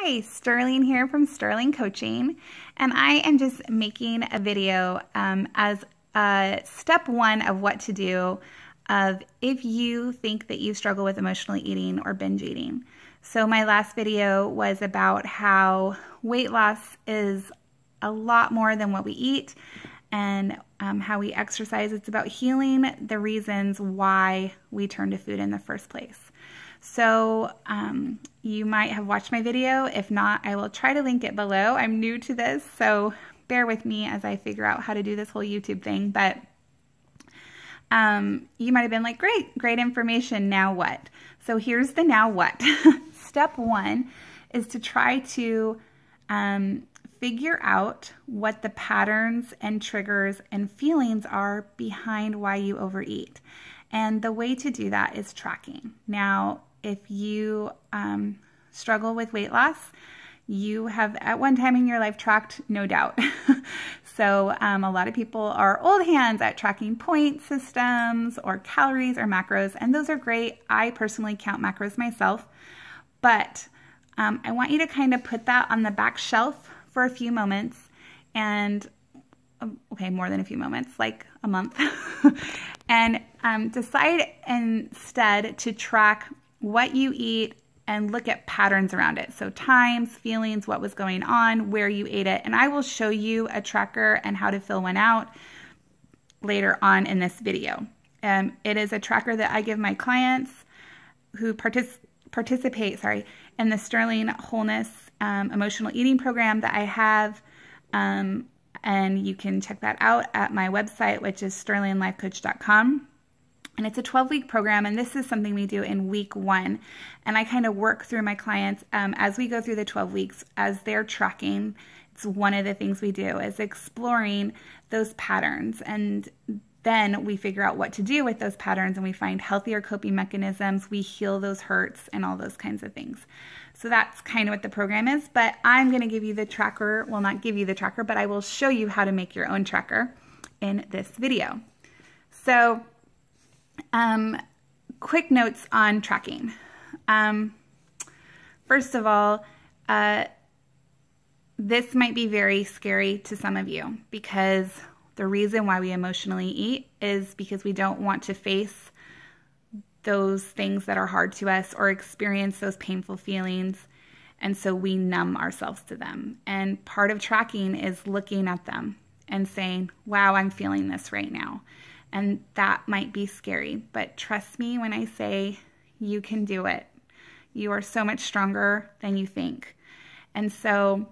Hi, Sterling here from Sterling Coaching, and I am just making a video as step one of what to do if you think that you struggle with emotional eating or binge eating. So my last video was about how weight loss is a lot more than what we eat and how we exercise. It's about healing the reasons why we turn to food in the first place. So you might have watched my video. If not, I will try to link it below. I'm new to this, so bear with me as I figure out how to do this whole YouTube thing. But you might have been like, great information, now what? So here's the now what. Step one is to try to figure out what the patterns and triggers and feelings are behind why you overeat. And the way to do that is tracking. Now, if you struggle with weight loss, you have at one time in your life tracked, no doubt. So a lot of people are old hands at tracking point systems or calories or macros, and those are great. I personally count macros myself, but I want you to kind of put that on the back shelf for a few moments, and okay, more than a few moments, like a month, and decide instead to track what you eat and look at patterns around it. So times, feelings, what was going on, where you ate it. And I will show you a tracker and how to fill one out later on in this video. It is a tracker that I give my clients who participate in the Sterling Wholeness emotional eating program that I have. And you can check that out at my website, which is sterlinglifecoach.com. And it's a 12-week program, and this is something we do in week 1. And I kind of work through my clients as we go through the 12 weeks, as they're tracking. It's one of the things we do is exploring those patterns. And then we figure out what to do with those patterns, and we find healthier coping mechanisms. We heal those hurts and all those kinds of things. So that's kind of what the program is. But I'm going to give you the tracker. Well, not give you the tracker, but I will show you how to make your own tracker in this video. So quick notes on tracking. First of all, this might be very scary to some of you, because the reason why we emotionally eat is because we don't want to face those things that are hard to us or experience those painful feelings. And so we numb ourselves to them. And part of tracking is looking at them and saying, wow, I'm feeling this right now. And that might be scary, but trust me when I say you can do it. You are so much stronger than you think. And so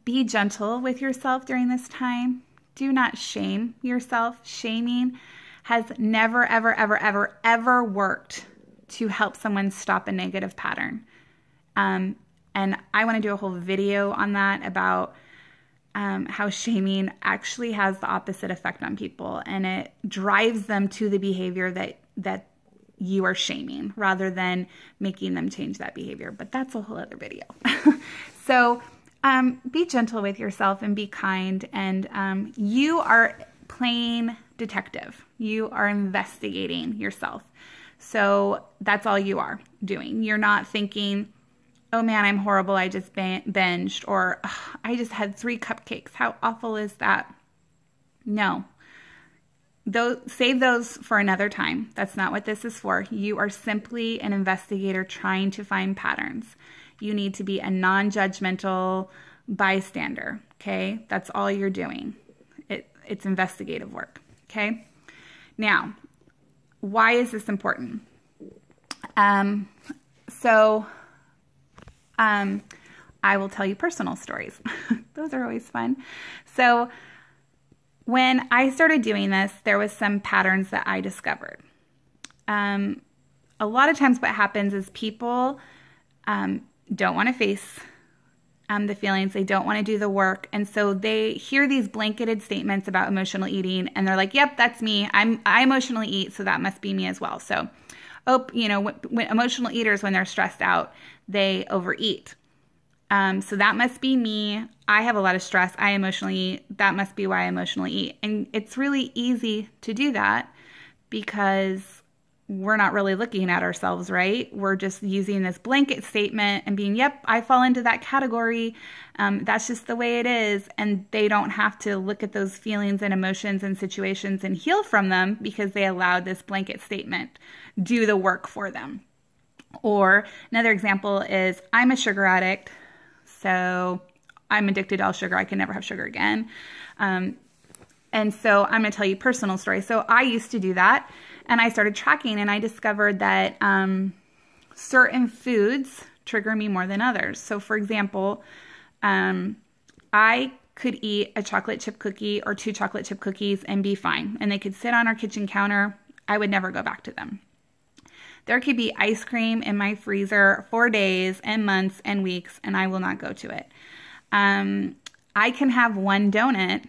be gentle with yourself during this time. Do not shame yourself. Shaming has never, ever, ever, ever, ever worked to help someone stop a negative pattern. And I want to do a whole video on that about how shaming actually has the opposite effect on people, and it drives them to the behavior that you are shaming rather than making them change that behavior. But that's a whole other video. So be gentle with yourself and be kind. And you are playing detective. You are investigating yourself. So that's all you are doing. You're not thinking, oh man, I'm horrible, I just binged, or I just had 3 cupcakes. How awful is that? No. Save those for another time. That's not what this is for. You are simply an investigator trying to find patterns. You need to be a non-judgmental bystander, okay? That's all you're doing. It's investigative work, okay? Now, why is this important? I will tell you personal stories. Those are always fun. So when I started doing this, there was some patterns that I discovered. A lot of times what happens is people don't want to face the feelings. They don't want to do the work. And so they hear these blanketed statements about emotional eating, and they're like, yep, that's me. I emotionally eat, so that must be me as well. So, when emotional eaters, when they're stressed out, they overeat. So that must be me. I have a lot of stress. I emotionally eat. That must be why I emotionally eat. And it's really easy to do that because we're not really looking at ourselves, right? We're just using this blanket statement and being, yep, I fall into that category. That's just the way it is. And they don't have to look at those feelings and emotions and situations and heal from them because they allowed this blanket statement do the work for them. Or another example is, I'm a sugar addict, so I'm addicted to all sugar. I can never have sugar again. And so I'm going to tell you a personal story. So I used to do that, and I started tracking, and I discovered that certain foods trigger me more than others. So for example, I could eat a chocolate chip cookie or 2 chocolate chip cookies and be fine. And they could sit on our kitchen counter. I would never go back to them. There could be ice cream in my freezer for days and months and weeks, and I will not go to it. I can have 1 donut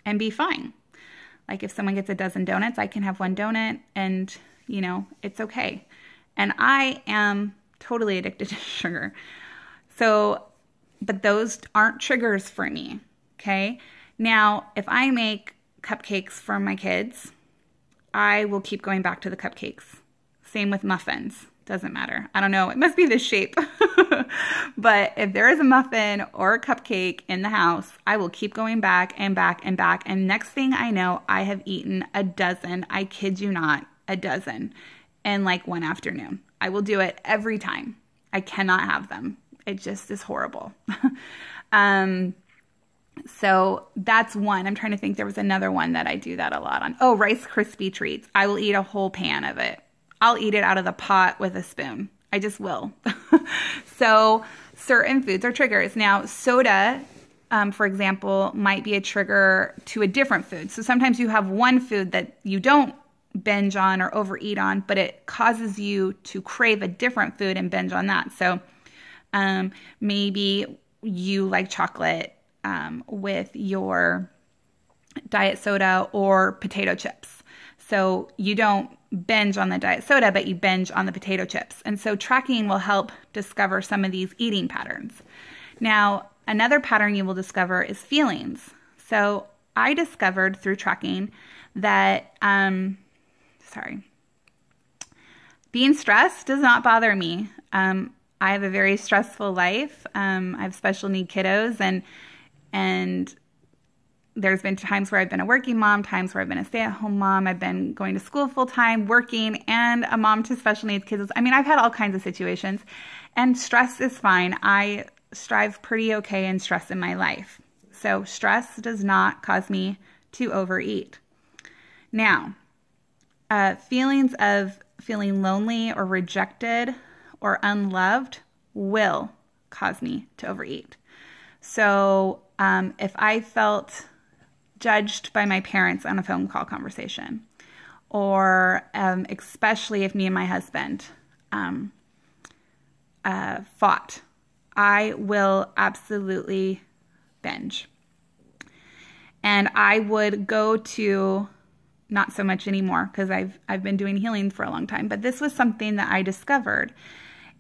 and be fine. Like if someone gets a dozen donuts, I can have 1 donut and, you know, it's okay. And I am totally addicted to sugar. So, but those aren't triggers for me, okay? Now, if I make cupcakes for my kids, I will keep going back to the cupcakes. Same with muffins. Doesn't matter. I don't know. It must be the shape. But if there is a muffin or a cupcake in the house, I will keep going back and back and back. And next thing I know, I have eaten a dozen. I kid you not, a dozen in like one afternoon. I will do it every time. I cannot have them. It just is horrible. So that's one. I'm trying to think. There was another one that I do that a lot on. Oh, Rice Krispie treats. I will eat a whole pan of it. I'll eat it out of the pot with a spoon. I just will. So certain foods are triggers. Now, soda, for example, might be a trigger to a different food. So sometimes you have one food that you don't binge on or overeat on, but it causes you to crave a different food and binge on that. So maybe you like chocolate with your diet soda or potato chips. So you don't binge on the diet soda, but you binge on the potato chips. And so tracking will help discover some of these eating patterns. Now, another pattern you will discover is feelings. So I discovered through tracking that, being stressed does not bother me. I have a very stressful life. I have special need kiddos, and there's been times where I've been a working mom, times where I've been a stay-at-home mom. I've been going to school full-time, working, and a mom to special needs kids. I mean, I've had all kinds of situations, and stress is fine. I strive pretty okay in stress in my life. So stress does not cause me to overeat. Now, feelings of feeling lonely or rejected or unloved will cause me to overeat. So if I felt judged by my parents on a phone call conversation, or especially if me and my husband fought, I will absolutely binge. And I would go to, not so much anymore because I've been doing healing for a long time, but this was something that I discovered.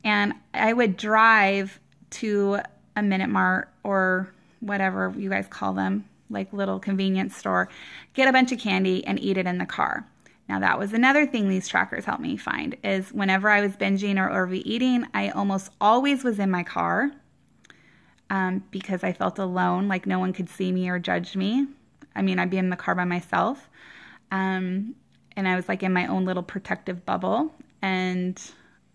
And I would drive to a Minute Mart or whatever you guys call them, like little convenience store, get a bunch of candy and eat it in the car. Now that was another thing these trackers helped me find, is whenever I was binging or overeating, I almost always was in my car because I felt alone, like no one could see me or judge me. I mean, I'd be in the car by myself. And I was like in my own little protective bubble, and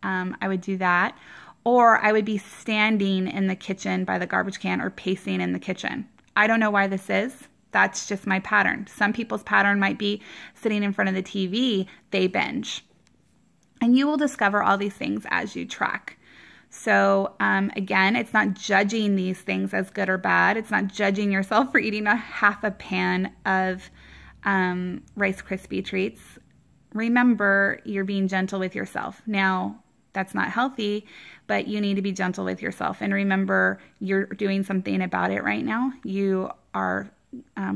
I would do that. Or I would be standing in the kitchen by the garbage can or pacing in the kitchen. I don't know why this is. That's just my pattern. Some people's pattern might be sitting in front of the TV, they binge. And you will discover all these things as you track. So again, it's not judging these things as good or bad. It's not judging yourself for eating a half a pan of Rice Krispie treats. Remember, you're being gentle with yourself. Now, that's not healthy, but you need to be gentle with yourself. And remember, you're doing something about it right now. You are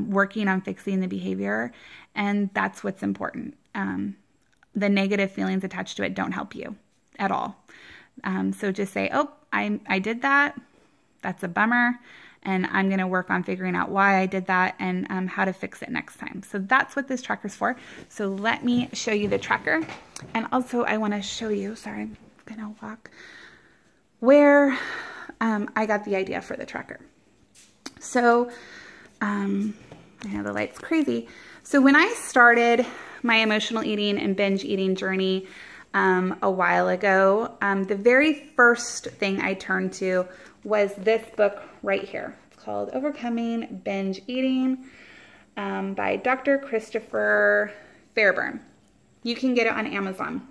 working on fixing the behavior, and that's what's important. The negative feelings attached to it don't help you at all. So just say, oh, I did that. That's a bummer. and I'm going to work on figuring out why I did that and how to fix it next time. So that's what this tracker's for. So let me show you the tracker. And also I want to show you, sorry, I'm going to walk, where I got the idea for the tracker. So I know the light's crazy. So when I started my emotional eating and binge eating journey a while ago, the very first thing I turned to was this book right here. It's called Overcoming Binge Eating by Dr. Christopher Fairburn. You can get it on Amazon.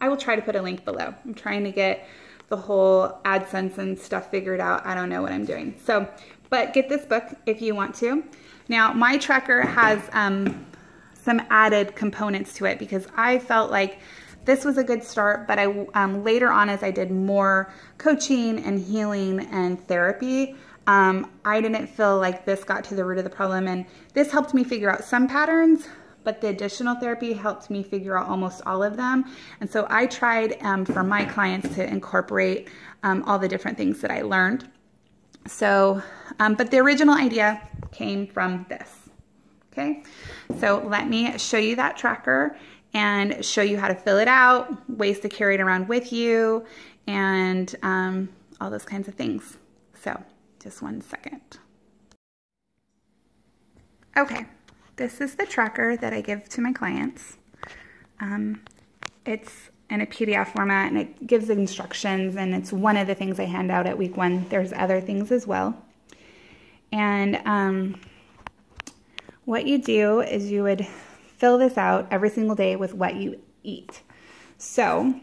I will try to put a link below. I'm trying to get the whole AdSense and stuff figured out. I don't know what I'm doing. So, but get this book if you want to. Now, my tracker has some added components to it because I felt like this was a good start, but I later on, as I did more coaching and healing and therapy, I didn't feel like this got to the root of the problem, and this helped me figure out some patterns, but the additional therapy helped me figure out almost all of them. And so I tried for my clients to incorporate all the different things that I learned. So, but the original idea came from this, okay? So let me show you that tracker and show you how to fill it out, ways to carry it around with you, and all those kinds of things. So just one second. Okay, this is the tracker that I give to my clients. It's in a PDF format and it gives instructions, and it's one of the things I hand out at week 1. There's other things as well. And what you do is you would fill this out every single day with what you eat. So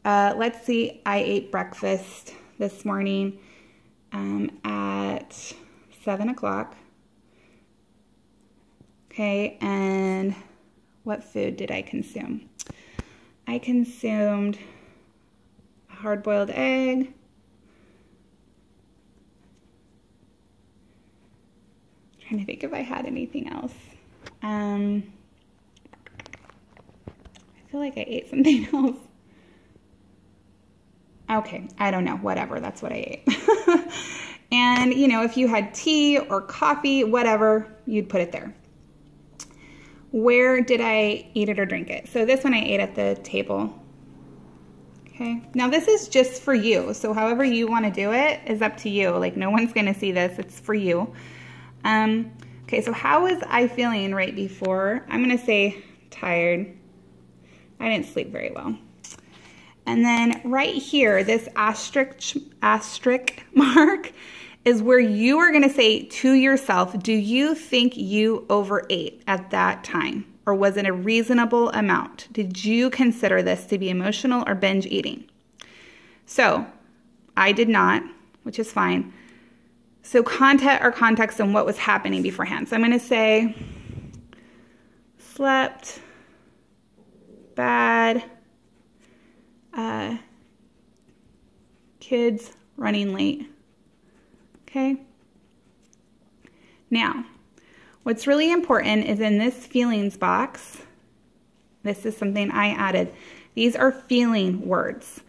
let's see, I ate breakfast this morning at 7 o'clock. Okay, and what food did I consume? I consumed a hard-boiled egg, trying to think if I had anything else. I feel like I ate something else. Okay, I don't know, whatever, that's what I ate. And, you know, if you had tea or coffee, whatever, you'd put it there. Where did I eat it or drink it? So this one I ate at the table. Okay, now this is just for you. So however you want to do it is up to you. Like, no one's going to see this, it's for you. Okay, so how was I feeling right before? I'm going to say tired. I didn't sleep very well. And then right here, this asterisk mark is where you are going to say to yourself, do you think you overate at that time? Or was it a reasonable amount? Did you consider this to be emotional or binge eating? So I did not, which is fine. So context on what was happening beforehand. So I'm going to say slept, bad, kids running late. Okay. Now, what's really important is in this feelings box, this is something I added. These are feeling words.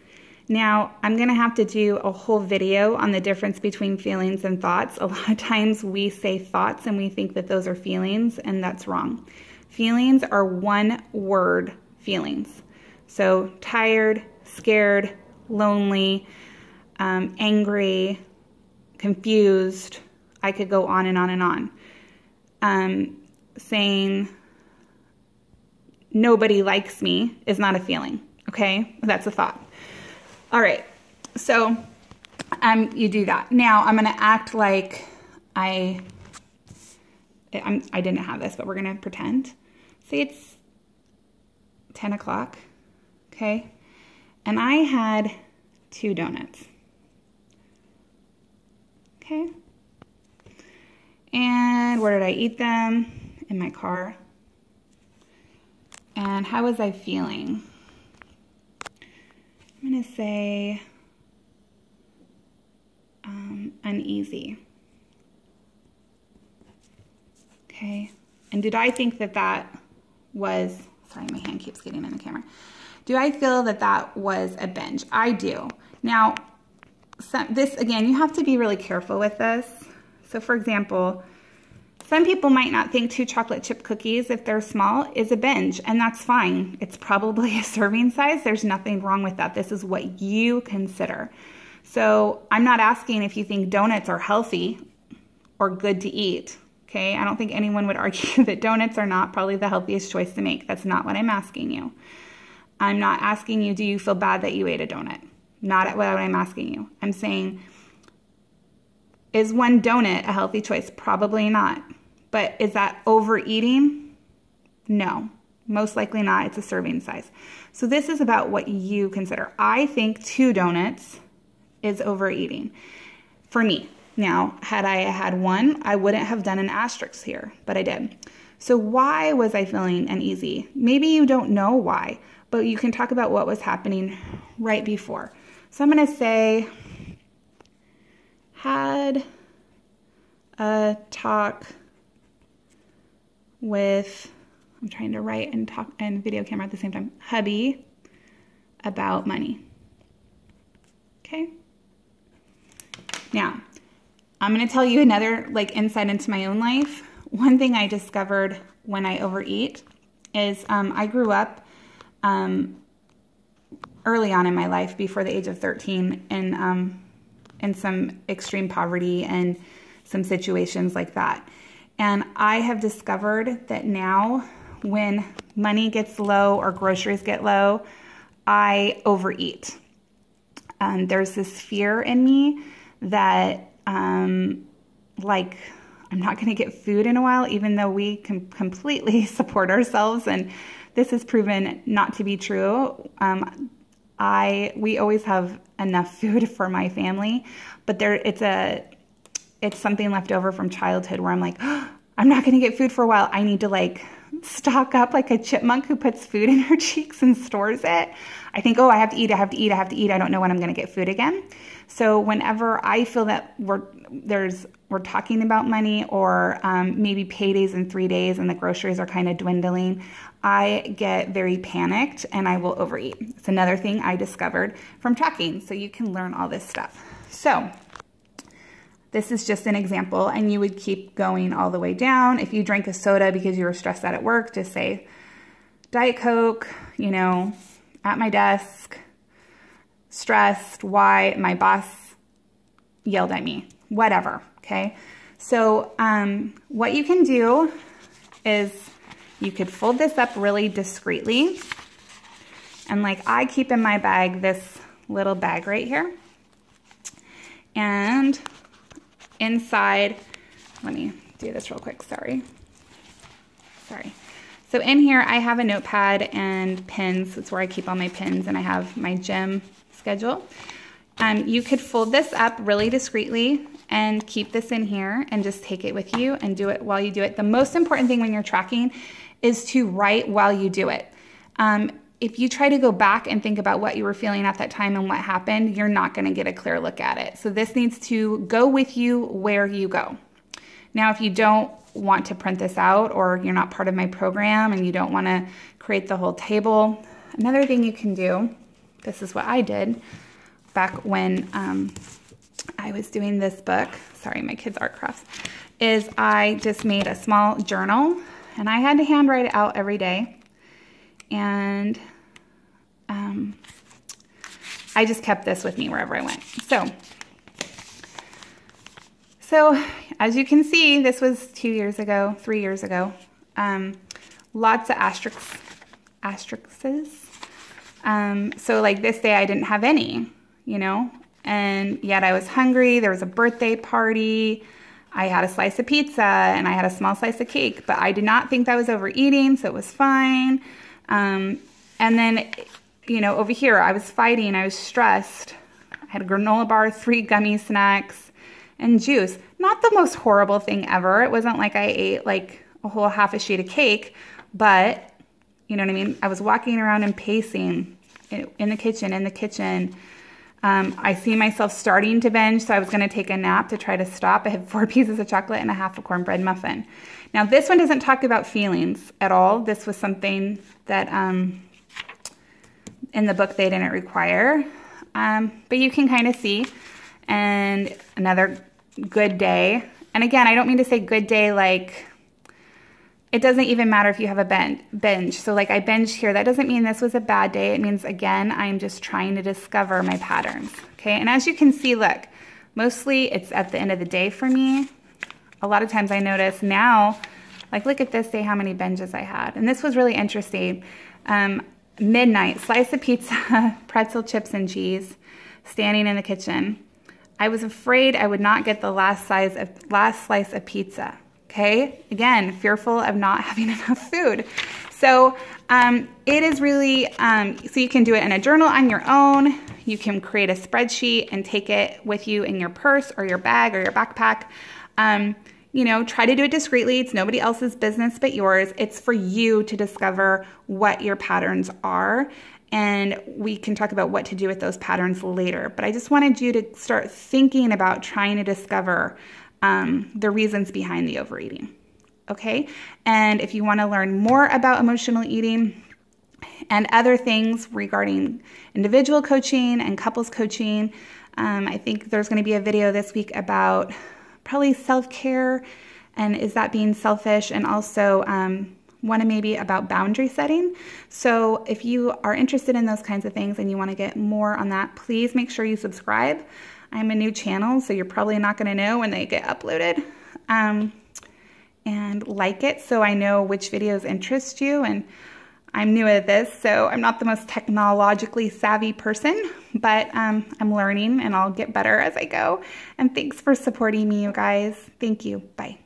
Now, I'm going to have to do a whole video on the difference between feelings and thoughts. A lot of times we say thoughts and we think that those are feelings, and that's wrong. Feelings are one word feelings. So tired, scared, lonely, angry, confused. I could go on and on and on. Saying nobody likes me is not a feeling, okay? That's a thought. All right, so you do that. Now I'm gonna act like I didn't have this, but we're gonna pretend. Say it's 10 o'clock, okay? And I had 2 donuts. Okay. And where did I eat them? In my car. And how was I feeling? I'm going to say uneasy. Okay. And did I think that that was, sorry, my hand keeps getting in the camera. Do I feel that that was a binge? I do. Now, this, again, you have to be really careful with this. So for example, some people might not think 2 chocolate chip cookies, if they're small, is a binge, and that's fine. It's probably a serving size. There's nothing wrong with that. This is what you consider. So I'm not asking if you think donuts are healthy or good to eat, okay? I don't think anyone would argue that donuts are not probably the healthiest choice to make. That's not what I'm asking you. I'm not asking you, do you feel bad that you ate a donut? Not what I'm asking you. I'm saying, is one donut a healthy choice? Probably not. But is that overeating? No, most likely not. It's a serving size. So this is about what you consider. I think 2 donuts is overeating for me. Now, had I had 1, I wouldn't have done an asterisk here, but I did. So why was I feeling uneasy? Maybe you don't know why, but you can talk about what was happening right before. So I'm going to say, had a talk with, I'm trying to write and talk and video camera at the same time, hubby about money. Okay. Now, I'm going to tell you another insight into my own life. One thing I discovered when I overeat is I grew up early on in my life, before the age of 13, in some extreme poverty and some situations like that. And I have discovered that now when money gets low or groceries get low, I overeat. There's this fear in me that I'm not going to get food in a while, even though we can completely support ourselves. And this has proven not to be true. We always have enough food for my family, but it's something left over from childhood where I'm like, oh, I'm not going to get food for a while. I need to stock up like a chipmunk who puts food in her cheeks and stores it. I think, oh, I have to eat, I have to eat, I have to eat. I don't know when I'm going to get food again. So whenever I feel that we're talking about money, or maybe paydays in 3 days and the groceries are kind of dwindling, I get very panicked and I will overeat. It's another thing I discovered from tracking. So you can learn all this stuff. So this is just an example, and you would keep going all the way down. If you drank a soda because you were stressed out at work, just say Diet Coke, at my desk, stressed, why my boss yelled at me, whatever, okay? So what you can do is you could fold this up really discreetly, and I keep in my bag this little bag right here, and inside, let me do this real quick, sorry. So in here I have a notepad and pins. It's where I keep all my pins, and I have my gym schedule. You could fold this up really discreetly and keep this in here and just take it with you and do it while you do it. The most important thing when you're tracking is to write while you do it. If you try to go back and think about what you were feeling at that time and what happened, you're not going to get a clear look at it. So this needs to go with you where you go. Now, if you don't want to print this out, or you're not part of my program and you don't want to create the whole table, another thing you can do, this is what I did back when I was doing this book, sorry, my kids' art crafts, is I just made a small journal, and I had to handwrite it out every day. And I just kept this with me wherever I went. So as you can see, this was 2 years ago, 3 years ago. Lots of asterisks. So this day I didn't have any, and yet I was hungry. There was a birthday party. I had a slice of pizza and I had a small slice of cake, but I did not think that was overeating, so it was fine. And then, over here, I was fighting, I was stressed. I had a granola bar, 3 gummy snacks, and juice. Not the most horrible thing ever. It wasn't like I ate a whole half a sheet of cake, but, you know what I mean? I was walking around and pacing in the kitchen. I see myself starting to binge, so I was going to take a nap to try to stop. I had 4 pieces of chocolate and a half a cornbread muffin. Now, this one doesn't talk about feelings at all. This was something that in the book they didn't require, but you can kind of see. And another good day, And again, I don't mean to say good day like it doesn't even matter if you have a binge. So like I binged here, that doesn't mean this was a bad day. It means, again, I'm just trying to discover my patterns, okay? And as you can see, look, mostly it's at the end of the day for me. A lot of times I notice now, like look at this day, how many binges I had. And this was really interesting. Midnight, slice of pizza, pretzel chips and cheese, standing in the kitchen. I was afraid I would not get the last slice of pizza. Okay, again, fearful of not having enough food. So it is really, so you can do it in a journal on your own. You can create a spreadsheet and take it with you in your purse or your bag or your backpack. You know, try to do it discreetly. It's nobody else's business but yours. It's for you to discover what your patterns are. And we can talk about what to do with those patterns later. But I just wanted you to start thinking about trying to discover the reasons behind the overeating, okay? And if you want to learn more about emotional eating and other things regarding individual coaching and couples coaching, I think there's going to be a video this week about probably self-care and is that being selfish, and also one maybe about boundary setting. So if you are interested in those kinds of things and you want to get more on that, please make sure you subscribe. I'm a new channel, so you're probably not going to know when they get uploaded. And like it so I know which videos interest you. And I'm new at this, so I'm not the most technologically savvy person, but I'm learning and I'll get better as I go. And thanks for supporting me, you guys. Thank you. Bye.